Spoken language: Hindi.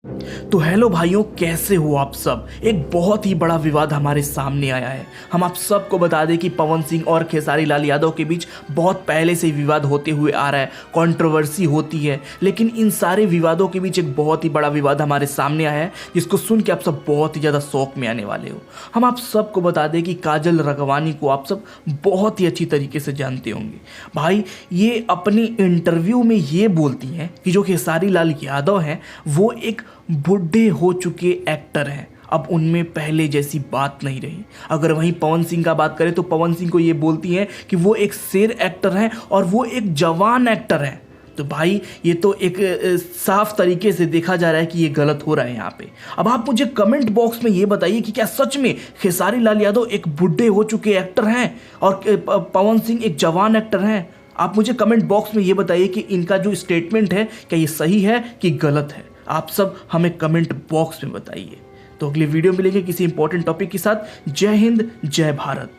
तो हेलो भाइयों, कैसे हो आप सब। एक बहुत ही बड़ा विवाद हमारे सामने आया है। हम आप सबको बता दें कि पवन सिंह और खेसारी लाल यादव के बीच बहुत पहले से ही विवाद होते हुए आ रहा है, कंट्रोवर्सी होती है। लेकिन इन सारे विवादों के बीच एक बहुत ही बड़ा विवाद हमारे सामने आया है, जिसको सुन के आप सब बहुत ही ज़्यादा शौक में आने वाले हो। हम आप सबको बता दें कि काजल राघवानी को आप सब बहुत ही अच्छी तरीके से जानते होंगे। भाई, ये अपनी इंटरव्यू में ये बोलती हैं कि जो खेसारी लाल यादव हैं वो एक बूढ़े हो चुके एक्टर हैं, अब उनमें पहले जैसी बात नहीं रही। अगर वहीं पवन सिंह का बात करें तो पवन सिंह को ये बोलती हैं कि वो एक शेर एक्टर हैं और वो एक जवान एक्टर हैं। तो भाई, ये तो एक साफ तरीके से देखा जा रहा है कि ये गलत हो रहा है यहाँ पे। अब आप मुझे कमेंट बॉक्स में ये बताइए कि क्या सच में खेसारी लाल यादव एक बूढ़े हो चुके एक्टर हैं और पवन सिंह एक जवान एक्टर हैं। आप मुझे कमेंट बॉक्स में ये बताइए कि इनका जो स्टेटमेंट है क्या ये सही है कि गलत है। आप सब हमें कमेंट बॉक्स में बताइए। तो अगली वीडियो में मिलेंगे किसी इंपॉर्टेंट टॉपिक के साथ। जय हिंद, जय भारत।